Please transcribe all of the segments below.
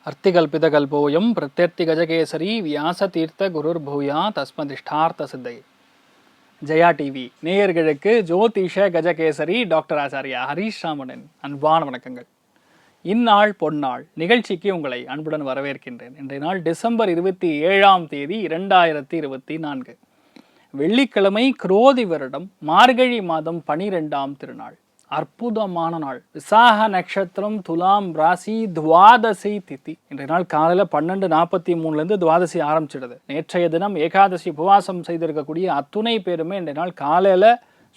அர்த்திகல்பிதகல்போயம் பிரத்யர்த்தி Gajakesari வியாசதீர்த்த குருர்பூயா தஸ்மதிஷ்டார்த்த சித்தை. Jaya TV நேயர்களுக்கு ஜோதிஷ Gajakesari doctor Acharya Harish ராமனின் அன்பான வணக்கங்கள். இந்நாள் பொன்னாள் நிகழ்ச்சிக்கு உங்களை அன்புடன் வரவேற்கின்றேன். இன்றைய நாள் டிசம்பர் 27 2024 வெள்ளிக்கிழமை, குரோதி வருடம் மார்கழி மாதம் 12ஆம் திருநாள். அற்புதமான நாள். விசாக நட்சத்திரம், துலாம் ராசி, துவாதசி திதி. இன்றைய நாள் காலையில் 12:43 துவாதசி ஆரம்பிச்சிடுது. நேற்றைய தினம் ஏகாதசி உபவாசம் செய்திருக்கக்கூடிய அத்துணை பேருமே இன்றைய நாள் காலையில்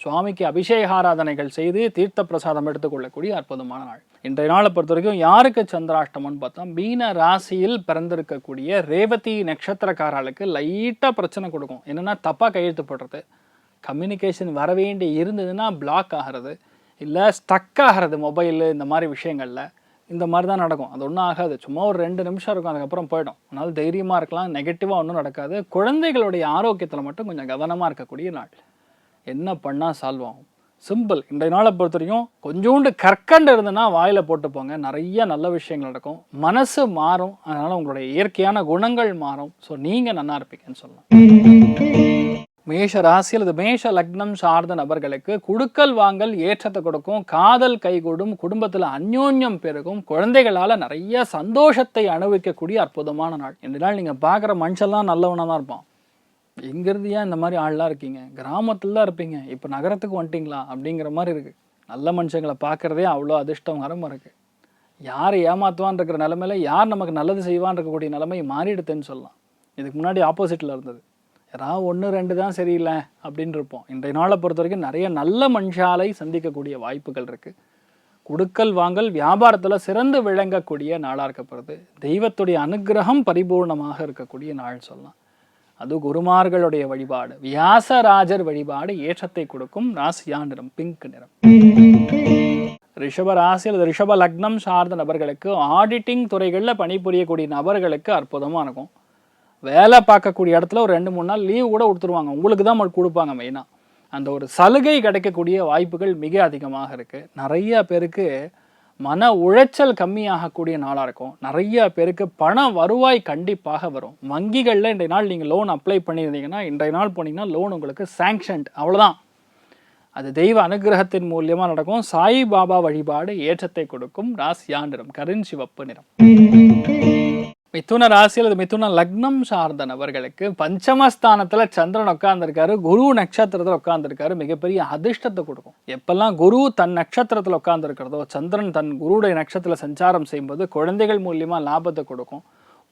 சுவாமிக்கு அபிஷேகாராதனைகள் செய்து தீர்த்த பிரசாதம் எடுத்துக்கொள்ளக்கூடிய அற்புதமான நாள். இன்றைய நாளை பொறுத்த வரைக்கும் யாருக்கு சந்திராஷ்டமம்னு பார்த்தா, மீன ராசியில் பிறந்திருக்கக்கூடிய ரேவதி நட்சத்திரக்காரர்களுக்கு லைட்டாக பிரச்சனை கொடுக்கும். என்னென்னா தப்பாக கையெழுத்து போடுறது, கம்யூனிகேஷன் வர வேண்டி இருந்ததுன்னா பிளாக் ஆகிறது, இல்லை ஸ்டக் ஆகிறது மொபைலு, இந்த மாதிரி விஷயங்களில் இந்த மாதிரி தான் நடக்கும். அது ஒன்றும் ஆகாது, சும்மா ஒரு 2 நிமிஷம் இருக்கும், அதுக்கப்புறம் போயிடும். அதனால் தைரியமாக இருக்கலாம், நெகட்டிவாக ஒன்றும் நடக்காது. குழந்தைகளுடைய ஆரோக்கியத்தில் மட்டும் கொஞ்சம் கவனமாக இருக்கக்கூடிய நாள். என்ன பண்ணால் சால்வ் ஆகும்? சிம்பிள். இன்றைய நாளை பொறுத்த வரைக்கும் கொஞ்சோண்டு கற்கண்டு இருந்ததுன்னா வாயில் போட்டு போங்க, நிறைய நல்ல விஷயங்கள் நடக்கும், மனசு மாறும், அதனால் உங்களுடைய இயற்கையான குணங்கள் மாறும். ஸோ நீங்கள் நல்லா இருப்பீங்கன்னு சொல்லலாம். மேஷ ராசி அல்லது மேஷ லக்னம் சார்ந்த நபர்களுக்கு குடுக்கல் வாங்கல் ஏற்றத்தை கொடுக்கும், காதல் கைகூடும், குடும்பத்தில் அந்யோன்யம் பெருகும், குழந்தைகளால் நிறைய சந்தோஷத்தை அனுபவிக்கக்கூடிய அற்புதமான நாள். இந்த நாள் நீங்கள் பார்க்குற மனுஷெல்லாம் நல்லவனாக தான் இருப்பான். எங்கிருந்து ஏன் இந்த மாதிரி ஆள்லாம் இருக்கீங்க? கிராமத்தில் தான் இருப்பீங்க, இப்போ நகரத்துக்கு வந்துட்டிங்களா அப்படிங்கிற மாதிரி இருக்குது. நல்ல மனுஷங்களை பார்க்குறதே அவ்வளோ அதிர்ஷ்டகரமாக இருக்குது. யார் ஏமாத்துவான் இருக்கிற நிலமையில யார் நமக்கு நல்லது செய்வான் இருக்கக்கூடிய நிலைமை மாறிடுதுன்னு சொல்லலாம். இதுக்கு முன்னாடி ஆப்போசிட்டில் இருந்தது. யாராவது 1-2 தான் சரியில்லை அப்படின்னு இருப்போம். இன்றைய நாளை பொறுத்த வரைக்கும் நிறைய நல்ல மனுஷாலை சந்திக்கக்கூடிய வாய்ப்புகள் இருக்குது. குடுக்கல் வாங்கல் வியாபாரத்தில் சிறந்து விளங்கக்கூடிய நாளாக இருக்கப்படுது. தெய்வத்துடைய அனுகிரகம் பரிபூர்ணமாக இருக்கக்கூடிய நாள் சொல்லலாம். அது குருமார்களுடைய வழிபாடு, வியாசராஜர் வழிபாடு ஏற்றத்தை கொடுக்கும். ராசியா நிறம் பிங்க் நிறம். ரிஷப ராசி அல்லது ரிஷப லக்னம் சார்ந்த நபர்களுக்கு ஆடிட்டிங் துறைகளில் பணிபுரியக்கூடிய நபர்களுக்கு அற்புதமாக இருக்கும். வேலை பார்க்கக்கூடிய இடத்துல ஒரு 2-3 நாள் லீவு கூட கொடுத்துருவாங்க, உங்களுக்கு தான் கொடுப்பாங்க. மெயினாக அந்த ஒரு சலுகை கிடைக்கக்கூடிய வாய்ப்புகள் மிக அதிகமாக இருக்குது. நிறைய பேருக்கு மன உளைச்சல் கம்மியாகக்கூடிய நாளாக இருக்கும். நிறைய பேருக்கு பண வருவாய் கண்டிப்பாக வரும். வங்கிகளில் இன்றைய நாள் நீங்கள் லோன் அப்ளை பண்ணியிருந்தீங்கன்னா இன்றைய நாள் போனீங்கன்னா லோன் உங்களுக்கு சாங்ஷன்ட், அவ்வளோதான். அது தெய்வ அனுகிரகத்தின் மூலியமாக நடக்கும். சாய் பாபா வழிபாடு ஏற்றத்தை கொடுக்கும். ராசியா நிறம் கருஞ்சிவப்பு நிறம். மிதுன ராசி அல்லது மிதுன லக்னம் சார்ந்த நபர்களுக்கு பஞ்சமஸ்தானத்தில் சந்திரன் உட்கார்ந்துருக்காரு, குரு நட்சத்திரத்தில் உட்கார்ந்துருக்காரு. மிகப்பெரிய அதிர்ஷ்டத்தை கொடுக்கும். எப்பெல்லாம் குரு தன் நட்சத்திரத்தில் உட்கார்ந்துருக்கிறதோ, சந்திரன் தன் குருடைய நட்சத்திரத்தில் சஞ்சாரம் செய்யும்போது குழந்தைகள் மூலியமாக லாபத்தை கொடுக்கும்.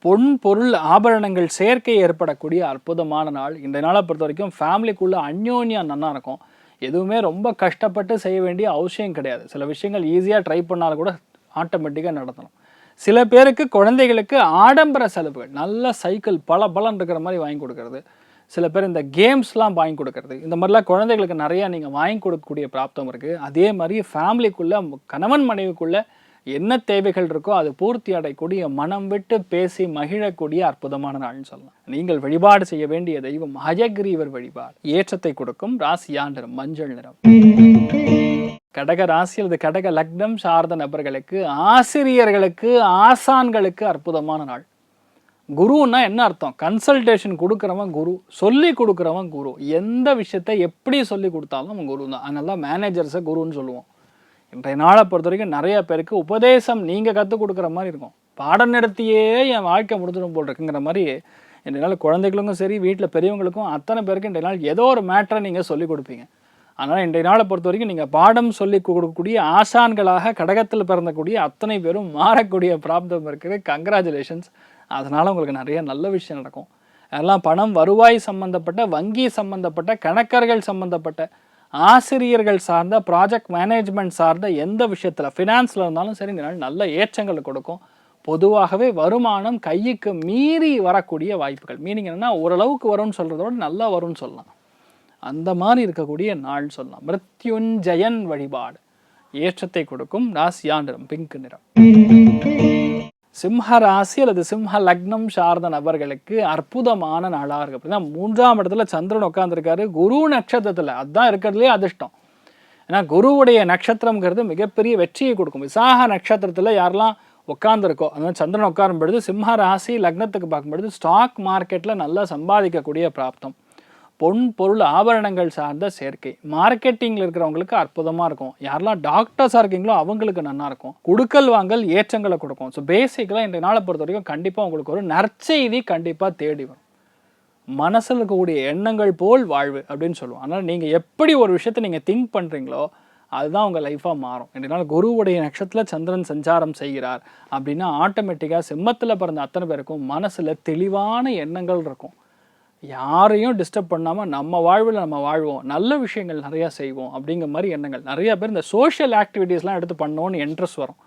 பொன் பொருள் ஆபரணங்கள் சேர்க்கை ஏற்படக்கூடிய அற்புதமான நாள். இந்த நாளை பொறுத்த வரைக்கும் ஃபேமிலிக்குள்ளே அந்யோன்யம் நல்லா இருக்கும். எதுவுமே ரொம்ப கஷ்டப்பட்டு செய்ய வேண்டிய அவசியம் கிடையாது. சில விஷயங்கள் ஈஸியாக ட்ரை பண்ணாலும் கூட ஆட்டோமேட்டிக்காக நடத்தணும். சில பேருக்கு குழந்தைகளுக்கு ஆடம்பர செலவுகள், நல்ல சைக்கிள் பல இருக்கிற மாதிரி வாங்கி கொடுக்கறது, சில பேர் இந்த கேம்ஸ்லாம் வாங்கி கொடுக்கறது, இந்த மாதிரிலாம் குழந்தைகளுக்கு நிறையா நீங்கள் வாங்கி கொடுக்கக்கூடிய பிராப்தம் இருக்குது. அதே மாதிரி ஃபேமிலிக்குள்ளே கணவன் மனைவிக்குள்ளே என்ன தேவைகள் இருக்கோ அது பூர்த்தி அடையக்கூடிய, மனம் விட்டு பேசி மகிழக்கூடிய அற்புதமான நாள்னு சொல்லலாம். நீங்கள் வழிபாடு செய்ய வேண்டிய தெய்வம் ஹயக்ரீவர் வழிபாடு ஏற்றத்தை கொடுக்கும். ராசியா நிறம் மஞ்சள் நிறம். கடக ராசி அல்லது கடக லக்னம் சார்ந்த நபர்களுக்கு ஆசிரியர்களுக்கு ஆசான்களுக்கு அற்புதமான நாள். குருன்னா என்ன அர்த்தம்? கன்சல்டேஷன் கொடுக்குறவன் குரு, சொல்லி கொடுக்குறவன் குரு. எந்த விஷயத்தை எப்படி சொல்லி கொடுத்தாலும் அவன் குரு தான். அதனால தான் மேனேஜர்ஸை குருன்னு சொல்லுவோம். இன்றைய நாளை பொறுத்த வரைக்கும் நிறைய பேருக்கு உபதேசம் நீங்கள் கற்றுக் கொடுக்குற மாதிரி இருக்கும். பாடம் நடத்தியே என் வாழ்க்கை முடிஞ்சிடும் போல் இருக்குங்கிற மாதிரி இன்றைய நாள் குழந்தைகளுக்கும் சரி, வீட்டில் பெரியவங்களுக்கும் அத்தனை பேருக்கு இன்றைய நாள் ஏதோ ஒரு மேட்டரை நீங்கள் சொல்லிக் கொடுப்பீங்க. அதனால் இன்றைய நாளை பொறுத்த வரைக்கும் நீங்கள் பாடம் சொல்லி கொடுக்கக்கூடிய ஆசான்களாக கடகத்தில் பிறந்தக்கூடிய அத்தனை பேரும் மாறக்கூடிய பிராப்தம் இருக்குது. கங்க்ராச்சுலேஷன்ஸ். அதனால் உங்களுக்கு நிறைய நல்ல விஷயம் நடக்கும். அதெல்லாம் பணம் வருவாய் சம்மந்தப்பட்ட, வங்கி சம்மந்தப்பட்ட, கணக்கர்கள் சம்மந்தப்பட்ட, ஆசிரியர்கள் சார்ந்த, ப்ராஜெக்ட் மேனேஜ்மெண்ட் சார்ந்த எந்த விஷயத்தில் ஃபினான்ஸில் இருந்தாலும் சரி இந்த நாள் நல்ல ஏற்றங்களை கொடுக்கும். பொதுவாகவே வருமானம் கைக்கு மீறி வரக்கூடிய வாய்ப்புகள், மீனிங் என்னென்னா ஓரளவுக்கு வரும்னு சொல்கிறதோட நல்லா வரும்னு சொல்லலாம். அந்த மாதிரி இருக்கக்கூடிய நாள் சொல்லலாம். மிருத்யுஞ்சயன் வழிபாடு ஏற்றத்தை கொடுக்கும். ராசியா நிறம் பிங்க் நிறம். சிம்ம ராசி அல்லது சிம்ம லக்னம் சார்ந்த நபர்களுக்கு அற்புதமான நாளாக இருக்கு. அப்படின்னா 3ஆம் இடத்துல சந்திரன் உட்காந்துருக்காரு, குரு நட்சத்திரத்தில். அதுதான் இருக்கிறதுலே அதிர்ஷ்டம். ஏன்னா குருவுடைய நட்சத்திரம்ங்கிறது மிகப்பெரிய வெற்றியை கொடுக்கும். விசாக நட்சத்திரத்தில் யாரெல்லாம் உட்காந்துருக்கோ, அதாவது சந்திரன் உட்காரும் பொழுது சிம்ம ராசி லக்னத்துக்கு பார்க்கும்பொழுது ஸ்டாக் மார்க்கெட்டில் நல்லா சம்பாதிக்கக்கூடிய பிராப்தம், பொன் பொருள் ஆபரணங்கள் சார்ந்த சேர்க்கை, மார்க்கெட்டிங்கில் இருக்கிறவங்களுக்கு அற்புதமாக இருக்கும். யாரெல்லாம் டாக்டர்ஸாக இருக்கீங்களோ அவங்களுக்கு நல்லா இருக்கும். குடுக்கல் வாங்கல் ஏற்றங்களை கொடுக்கும். ஸோ பேசிக்கலாக இன்றைய நாளை பொறுத்த வரைக்கும் கண்டிப்பாக உங்களுக்கு ஒரு நற்செய்தி கண்டிப்பாக தேடி வரும். மனசில் இருக்கக்கூடிய எண்ணங்கள் போல் வாழ்வு அப்படின்னு சொல்லுவோம். அதனால் நீங்கள் எப்படி ஒரு விஷயத்தை நீங்கள் திங்க் பண்ணுறீங்களோ அதுதான் உங்கள் லைஃபாக மாறும். இதனால் குருவுடைய நட்சத்திரத்தில் சந்திரன் சஞ்சாரம் செய்கிறார் அப்படின்னா ஆட்டோமேட்டிக்காக சிம்மத்தில் பிறந்த அத்தனை பேருக்கும் மனசில் தெளிவான எண்ணங்கள் இருக்கும். யாரையும் டிஸ்டர்ப் பண்ணாமல் நம்ம வாழ்வில் நம்ம வாழ்வோம், நல்ல விஷயங்கள் நிறையா செய்வோம் அப்படிங்கிற மாதிரி எண்ணங்கள். நிறையா பேர் இந்த சோஷியல் ஆக்டிவிட்டீஸ்லாம் எடுத்து பண்ணோன்னு இன்ட்ரெஸ்ட் வரும்.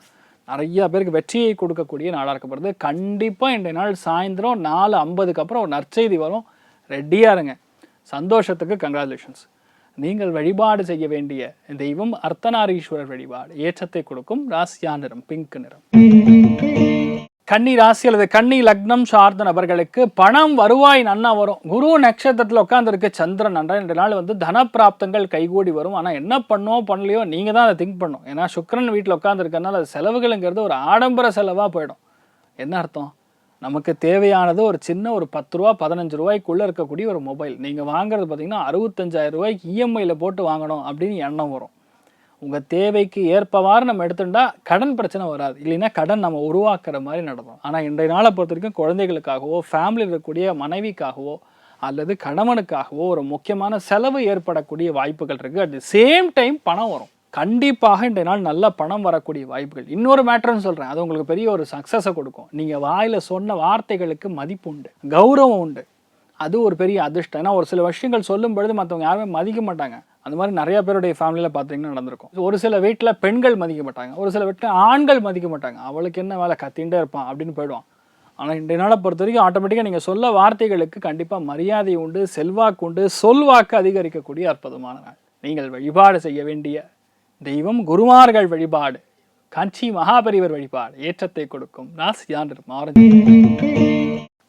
நிறையா பேருக்கு வெற்றியை கொடுக்கக்கூடிய நாளாக இருக்கப்படுது. கண்டிப்பாக இன்றைய நாள் சாயந்தரம் 4:50 அப்புறம் ஒரு நற்செய்தி வரும். ரெடியாக இருங்க. சந்தோஷத்துக்கு கங்க்ராச்சுலேஷன்ஸ். நீங்கள் வழிபாடு செய்ய வேண்டிய தெய்வம் அர்த்தநாரீஸ்வரர் வழிபாடு. ஏற்றத்தை கொடுக்கும். ராசியா நிறம் பிங்க் நிறம். கன்னி ராசி அல்லது கன்னி லக்னம் சார்ந்த நபர்களுக்கு பணம் வருவாய் நன்னா வரும். குரு நட்சத்திரத்தில் உட்காந்துருக்கு சந்திரன் நன்றா. 2 நாள் தனப்பிராப்தங்கள் கைகூடி வரும். ஆனால் என்ன பண்ணோம் பண்ணலையோ நீங்கள் தான் அதை திங்க் பண்ணணும். ஏன்னா சுக்கிரன் வீட்டில் உட்காந்துருக்கனால அது செலவுகளுங்கிறது ஒரு ஆடம்பர செலவாக போயிடும். என்ன அர்த்தம்? நமக்கு தேவையானது ஒரு சின்ன ஒரு 10 ரூபா 15 ரூபாய்க்குள்ளே இருக்கக்கூடிய ஒரு மொபைல் நீங்கள் வாங்குறது பார்த்தீங்கன்னா 65,000 ரூபாய்க்கு இஎம்ஐயில் போட்டு வாங்கணும் அப்படின்னு எண்ணம் வரும். உங்கள் தேவைக்கு ஏற்பவாறு நம்ம எடுத்துட்டா கடன் பிரச்சனை வராது. இல்லைன்னா கடன் நம்ம உருவாக்குற மாதிரி நடக்கும். ஆனால் இன்றைய நாளை பொறுத்த வரைக்கும் குழந்தைகளுக்காகவோ ஃபேமிலியில் இருக்கக்கூடிய மனைவிக்காகவோ அல்லது கணவனுக்காகவோ ஒரு முக்கியமான செலவு ஏற்படக்கூடிய வாய்ப்புகள் இருக்குது. அட் தி சேம் டைம் பணம் வரும். கண்டிப்பாக இன்றைய நாள் நல்ல பணம் வரக்கூடிய வாய்ப்புகள். இன்னொரு மேட்டர்னு சொல்கிறேன், அது உங்களுக்கு பெரிய ஒரு சக்ஸஸை கொடுக்கும். நீங்கள் வாயில் சொன்ன வார்த்தைகளுக்கு மதிப்பு உண்டு, கௌரவம் உண்டு. அது ஒரு பெரிய அதிர்ஷ்டம். ஏன்னா ஒரு சில விஷயங்கள் சொல்லும் பொழுது மற்றவங்க யாருமே மதிக்க மாட்டாங்க. அந்த மாதிரி நிறைய பேருடைய ஃபேமிலியில் பார்த்தீங்கன்னா நடந்திருக்கும். ஒரு சில வீட்டில் பெண்கள் மதிக்க மாட்டாங்க, ஒரு சில வீட்டில் ஆண்கள் மதிக்க மாட்டாங்க. அவளுக்கு என்ன வேலை, கத்தின்ண்டே இருப்பான் அப்படின்னு போயிடுவான். ஆனால் இன்றைய நாளை பொறுத்த வரைக்கும் ஆட்டோமேட்டிக்காக நீங்கள் சொல்ல வார்த்தைகளுக்கு கண்டிப்பாக மரியாதை உண்டு, செல்வாக்கு உண்டு, சொல்வாக்கு அதிகரிக்கக்கூடிய அற்புதமான நாள். நீங்கள் வழிபாடு செய்ய வேண்டிய தெய்வம் குருமார்கள் வழிபாடு, காஞ்சி மகாபெரிவர் வழிபாடு. ஏற்றத்தை கொடுக்கும். ராசியா நிறம் ஆரஞ்சு.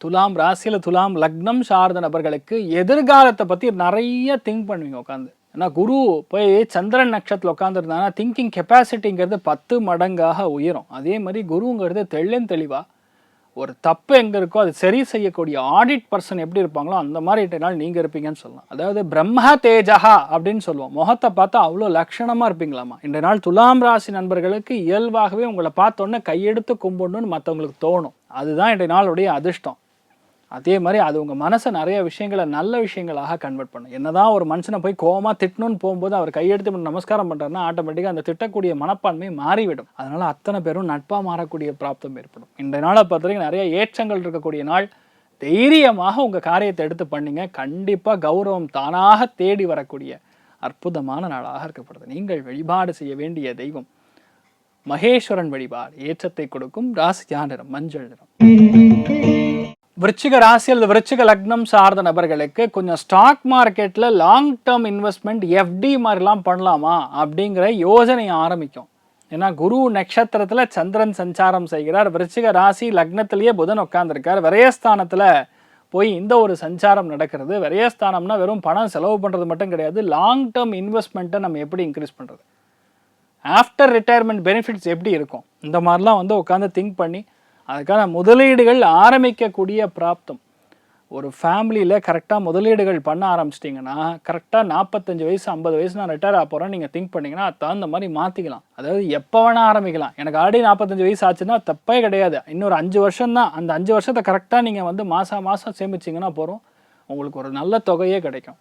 துலாம் ராசியில் துலாம் லக்னம் சார்ந்த நபர்களுக்கு எதிர்காலத்தை பற்றி நிறைய திங்க் பண்ணுவீங்க உட்காந்து. ஏன்னா குரு போய் சந்திரன் நட்சத்திரத்தில் உட்காந்துருந்தாங்கன்னா திங்கிங் கெப்பாசிட்டிங்கிறது 10 மடங்காக உயரும். அதே மாதிரி குருங்கிறது தெளிவாக ஒரு தப்பு எங்கே இருக்கோ அது சரி செய்யக்கூடிய ஆடிட் பர்சன் எப்படி இருப்பாங்களோ அந்த மாதிரி நாள் நீங்கள் இருப்பீங்கன்னு சொல்லலாம். அதாவது பிரம்ம தேஜகா அப்படின்னு சொல்லுவோம். முகத்தை பார்த்தா அவ்வளோ லட்சணமாக இருப்பீங்களாமா. இன்றைய நாள் துலாம் ராசி நண்பர்களுக்கு இயல்பாகவே உங்களை பார்த்தோன்னே கையெடுத்து கும்பிடணும்னு மற்றவங்களுக்கு தோணும். அதுதான் இன்றைய நாளுடைய அதிர்ஷ்டம். அதே மாதிரி அது உங்கள் மனசை நிறைய விஷயங்களை நல்ல விஷயங்களாக கன்வெர்ட் பண்ணும். என்னதான் ஒரு மனுஷனை போய் கோவமாக திட்டணும்னு போகும்போது அவர் கையெடுத்து நமஸ்காரம் பண்ணுறாருன்னா ஆட்டோமேட்டிக்காக அந்த திட்டக்கூடிய மனப்பான்மை மாறிவிடும். அதனால் அத்தனை பேரும் நட்பாக மாறக்கூடிய பிராப்தம் ஏற்படும். இந்த நாளை பொறுத்த வரைக்கும் நிறைய ஏற்றங்கள் இருக்கக்கூடிய நாள். தைரியமாக உங்கள் காரியத்தை எடுத்து பண்ணிங்க. கண்டிப்பாக கௌரவம் தானாக தேடி வரக்கூடிய அற்புதமான நாளாக இருக்கப்படுது. நீங்கள் வழிபாடு செய்ய வேண்டிய தெய்வம் மகேஸ்வரன் வழிபாடு. ஏற்றத்தை கொடுக்கும். ராசியா நிறம் மஞ்சள் நிறம். விருச்சிக ராசி அல்லது விருச்சிக லக்னம் சார்ந்த நபர்களுக்கு கொஞ்சம் ஸ்டாக் மார்க்கெட்டில் லாங் டேர்ம் இன்வெஸ்ட்மெண்ட் எஃப்டி மாதிரிலாம் பண்ணலாமா அப்படிங்கிற யோசனை ஆரம்பிக்கும். ஏன்னா குரு நட்சத்திரத்தில் சந்திரன் சஞ்சாரம் செய்கிறார். விருச்சிக ராசி லக்னத்திலேயே புதன் உட்கார்ந்துருக்கார். விரயஸ்தானத்தில் போய் இந்த ஒரு சஞ்சாரம் நடக்கிறது. விரயஸ்தானம்னா வெறும் பணம் செலவு பண்ணுறது மட்டும் கிடையாது, லாங் டேர்ம் இன்வெஸ்ட்மெண்ட்டை நம்ம எப்படி இன்க்ரீஸ் பண்ணுறது, ஆஃப்டர் ரிட்டையர்மெண்ட் பெனிஃபிட்ஸ் எப்படி இருக்கும், இந்த மாதிரிலாம் உட்காந்து திங்க் பண்ணி அதுக்கான முதலீடுகள் ஆரம்பிக்கக்கூடிய பிராப்தம். ஒரு ஃபேமிலியில் கரெக்டாக முதலீடுகள் பண்ண ஆரம்பிச்சிட்டிங்கன்னா கரெக்டாக 45 வயசு 50 வயசு நான் ரிட்டையர் ஆக போகிறேன் நீங்கள் திங்க் பண்ணிங்கன்னா அது தகுந்த மாதிரி மாற்றிக்கலாம். அதாவது எப்போ வேணால் ஆரம்பிக்கலாம். எனக்கு ஆல்ரெடி 45 வயசு ஆச்சுன்னா தப்பே கிடையாது. இன்னொரு 5 வருஷம் தான். அந்த 5 வருஷத்தை கரெக்டாக நீங்கள் மாதம் சேமிச்சிங்கன்னா போகிறோம், உங்களுக்கு ஒரு நல்ல தொகையே கிடைக்கும்.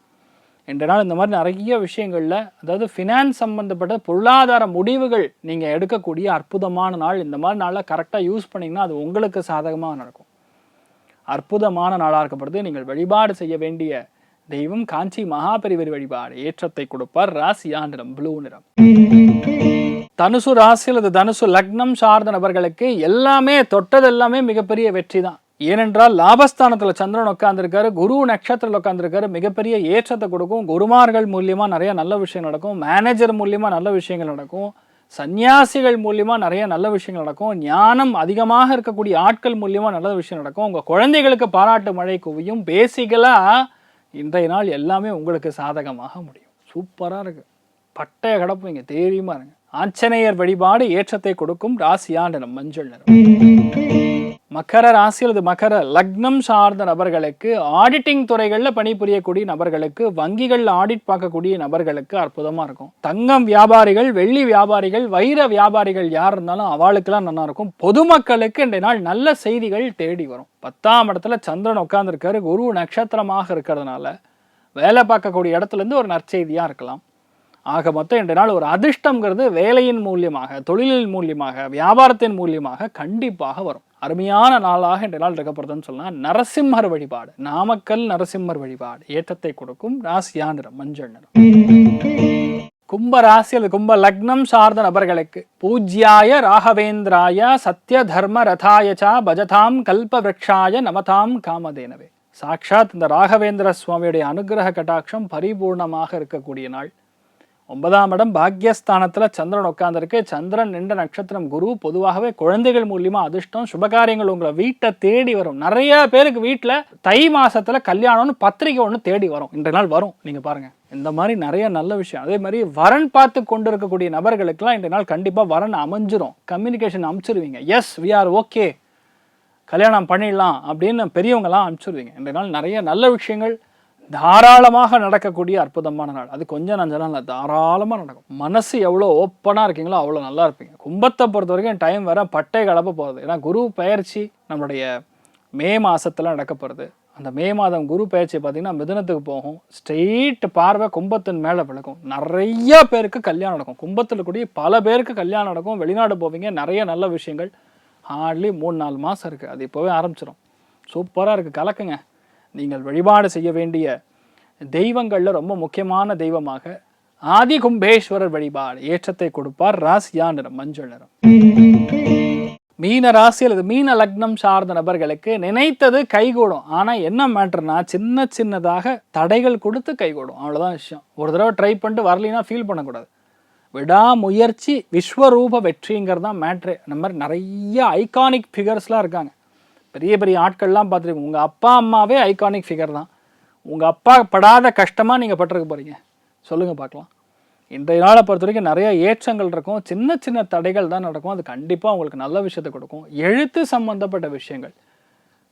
இன்றைய நாள் இந்த மாதிரி நிறைய விஷயங்களில் அதாவது ஃபினான்ஸ் சம்மந்தப்பட்ட பொருளாதார முடிவுகள் நீங்கள் எடுக்கக்கூடிய அற்புதமான நாள். இந்த மாதிரி நாளில் கரெக்டாக யூஸ் பண்ணிங்கன்னா அது உங்களுக்கு சாதகமாக நடக்கும். அற்புதமான நாளாக இருக்கப்படுது. நீங்கள் வழிபாடு செய்ய வேண்டிய தெய்வம் காஞ்சி மகாபெரிவர் வழிபாடு. ஏற்றத்தை கொடுப்பார். ராசியா நிறம் ப்ளூ நிறம். தனுசு ராசி அல்லது தனுசு லக்னம் சார்ந்த நபர்களுக்கு எல்லாமே தொட்டது எல்லாமே மிகப்பெரிய வெற்றி தான். ஏனென்றால் லாபஸ்தானத்தில் சந்திரன் உட்காந்துருக்காரு, குரு நட்சத்திரத்தில் உட்காந்துருக்காரு. மிகப்பெரிய ஏற்றத்தை கொடுக்கும். குருமார்கள் மூலியமாக நிறைய நல்ல விஷயம் நடக்கும். மேனேஜர் மூலியமாக நல்ல விஷயங்கள் நடக்கும். சன்னியாசிகள் மூலியமாக நிறைய நல்ல விஷயங்கள் நடக்கும். ஞானம் அதிகமாக இருக்கக்கூடிய ஆட்கள் மூலியமாக நல்ல விஷயம் நடக்கும். உங்கள் குழந்தைகளுக்கு பாராட்டு மழை குவியும். பேசிக்கலாக இன்றைய நாள் எல்லாமே உங்களுக்கு சாதகமாக முடியும். சூப்பராக இருக்குது. பட்டைய கடப்புவீங்க, தைரியமாக இருங்க. ஆஞ்சநேயர் வழிபாடு ஏற்றத்தை கொடுக்கும். ராசியா நிறம் மஞ்சள் நிறம். மகர ராசி அல்லது மகர லக்னம் சார்ந்த நபர்களுக்கு ஆடிட்டிங் துறைகளில் பணிபுரியக்கூடிய நபர்களுக்கு, வங்கிகளில் ஆடிட் பார்க்கக்கூடிய நபர்களுக்கு அற்புதமாக இருக்கும். தங்கம் வியாபாரிகள், வெள்ளி வியாபாரிகள், வைர வியாபாரிகள் யார் இருந்தாலும் அவளுக்கெல்லாம் நல்லா இருக்கும். பொதுமக்களுக்கு இன்றைய நாள் நல்ல செய்திகள் தேடி வரும். 10ஆம் இடத்துல சந்திரன் உட்கார்ந்துருக்காரு. குரு நட்சத்திரமாக இருக்கிறதுனால வேலை பார்க்கக்கூடிய இடத்துலேருந்து ஒரு நற்செய்தியாக இருக்கலாம். ஆக மொத்தம் இன்றைய நாள் ஒரு அதிர்ஷ்டங்கிறது வேலையின் மூலியமாக, தொழிலின் மூலியமாக, வியாபாரத்தின் மூலியமாக கண்டிப்பாக வரும். அருமையான நாளாக இன்றைய நாள் இருக்கப்படுதுன்னு சொல்லலாம். நரசிம்மர் வழிபாடு, நாமக்கல் நரசிம்மர் வழிபாடு ஏற்றத்தை கொடுக்கும். ராசியா நிறம் மஞ்சள் நிறம். கும்ப ராசி அல்லது கும்ப லக்னம் சார்ந்த நபர்களுக்கு பூஜ்யாய ராகவேந்திராய சத்ய தர்ம ரதாயச்சா பஜதாம் கல்ப விரக்ஷாய நமதாம் காமதேனவே. சாட்சாத் இந்த ராகவேந்திர சுவாமியுடைய அனுகிரக கட்டாட்சம் பரிபூர்ணமாக இருக்கக்கூடிய நாள். 9ஆம் இடம் பாக்யஸ்தானத்தில் சந்திரன் உட்கார்ந்துருக்கு. சந்திரன் நின்ற நட்சத்திரம் குரு. பொதுவாகவே குழந்தைகள் மூலியமாக அதிர்ஷ்டம், சுபகாரியங்கள் உங்களை வீட்டை தேடி வரும். நிறைய பேருக்கு வீட்டில் தை மாசத்துல கல்யாணம்னு பத்திரிக்கை ஒன்று தேடி வரும். இன்றைய நாள் வரும். நீங்கள் பாருங்கள், இந்த மாதிரி நிறைய நல்ல விஷயம். அதே மாதிரி வரன் பார்த்து கொண்டு இருக்கக்கூடிய நபர்களுக்கெல்லாம் இன்றைய நாள் கண்டிப்பாக வரன் அமைஞ்சிரும். கம்யூனிகேஷன் அமைச்சிருவீங்க. எஸ் வி ஆர் ஓகே, கல்யாணம் பண்ணிடலாம் அப்படின்னு பெரியவங்களாம் அனுப்பிச்சிடுவீங்க. இன்றைய நாள் நிறைய நல்ல விஷயங்கள் தாராளமாக நடக்கக்கூடிய அற்புதமான நாள். அது கொஞ்சம் நஞ்சலாம் இல்லை, தாராளமாக நடக்கும். மனசு எவ்வளோ ஓப்பனாக இருக்கீங்களோ அவ்வளோ நல்லா இருப்பீங்க. கும்பத்தை பொறுத்த வரைக்கும் டைம் வேற பட்டை கலப்ப போகிறது. ஏன்னா குரு பயிற்சி நம்மளுடைய மே மாதத்தில் நடக்க போகிறது. அந்த மே மாதம் குரு பயிற்சி பார்த்திங்கன்னா மிதுனத்துக்கு போகும். ஸ்ட்ரெயிட் பார்வை கும்பத்தின் மேலே விளக்கும். நிறைய பேருக்கு கல்யாணம் நடக்கும். கும்பத்தில் கூடிய பல பேருக்கு கல்யாணம் நடக்கும். வெளிநாடு போவீங்க. நிறைய நல்ல விஷயங்கள். ஹார்ட்லி 3-4 மாதம் இருக்குது. அது இப்போவே ஆரம்பிச்சிடும். சூப்பராக இருக்குது, கலக்குங்க. நீங்கள் வழிபாடு செய்ய வேண்டிய தெய்வங்களில் ரொம்ப முக்கியமான தெய்வமாக ஆதி கும்பேஸ்வரர் வழிபாடு ஏற்றத்தை கொடுப்பார். ராசியா நிறம் மஞ்சள் நிறம். மீன ராசி அல்லது மீன லக்னம் சார்ந்த நபர்களுக்கு நினைத்தது கைகூடும். ஆனால் என்ன மேட்டர்னா சின்ன சின்னதாக தடைகள் கொடுத்து கைகூடும். அவ்வளோதான் விஷயம். ஒரு தடவை ட்ரை பண்ணிட்டு வரலினா ஃபீல் பண்ணக்கூடாது. விடாமுயற்சி விஸ்வரூப வெற்றிங்கிறது தான் மேட்ரு. இந்த மாதிரி நிறைய ஐகானிக் ஃபிகர்ஸ்லாம் இருக்காங்க. பெரிய பெரிய ஆட்கள்லாம் பார்த்துருக்கீங்க. உங்கள் அப்பா அம்மாவே ஐகானிக் ஃபிகர் தான். உங்கள் அப்பா படாத கஷ்டமாக நீங்கள் பட்டிருக்க போகிறீங்க. சொல்லுங்கள் பார்க்கலாம். இன்றைய நாளை பொறுத்த வரைக்கும் நிறைய ஏற்றங்கள் இருக்கும். சின்ன சின்ன தடைகள் தான் நடக்கும். அது கண்டிப்பாக உங்களுக்கு நல்ல விஷயத்தை கொடுக்கும். எழுத்து சம்மந்தப்பட்ட விஷயங்கள்,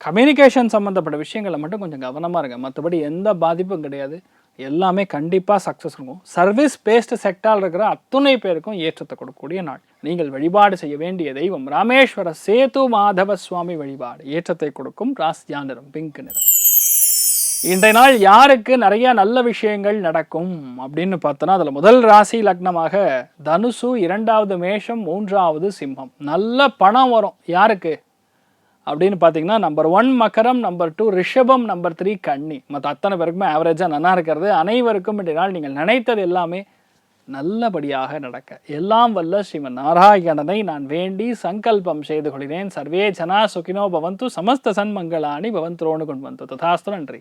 கம்யூனிகேஷன் சம்மந்தப்பட்ட விஷயங்களை மட்டும் கொஞ்சம் கவனமாக இருங்க. மற்றபடி எந்த பாதிப்பும் கிடையாது. எல்லாமே கண்டிப்பாக சக்ஸஸ் இருக்கும். சர்வீஸ் பேஸ்டு செக்டாரில் இருக்கிற அத்துணை பேருக்கும் ஏற்றத்தை கொடுக்கக்கூடிய நாள். நீங்கள் வழிபாடு செய்ய வேண்டிய தெய்வம் ராமேஸ்வர சேது மாதவ சுவாமி வழிபாடு ஏற்றத்தை கொடுக்கும். ராசியா நிறம் பிங்க் நிறம். இன்றைய நாள் யாருக்கு நிறைய நல்ல விஷயங்கள் நடக்கும் அப்படின்னு பார்த்தோன்னா அதில் முதல் ராசி லக்னமாக தனுசு, 2வது மேஷம், 3வது சிம்மம். நல்ல பணம் வரும். யாருக்கு அப்படின்னு பார்த்தீங்கன்னா நம்பர் 1 மகரம், நம்பர் 2 ரிஷபம், நம்பர் 3 கன்னி. மற்ற அத்தனை பேருக்குமே ஆவரேஜாக நல்லா இருக்கிறது. அனைவருக்கும் இன்றைய நாள் நீங்கள் நினைத்தது எல்லாமே நல்லபடியாக நடக்க எல்லாம் வல்ல ஸ்ரீமன் நாராயணனை நான் வேண்டி சங்கல்பம் செய்து கொள்கிறேன். சர்வே ஜனா சுகினோ பவந்து, சமஸ்த சன்மங்களானி பவந்தோனு கொண்டு வந்து ததாஸ்து. நன்றி.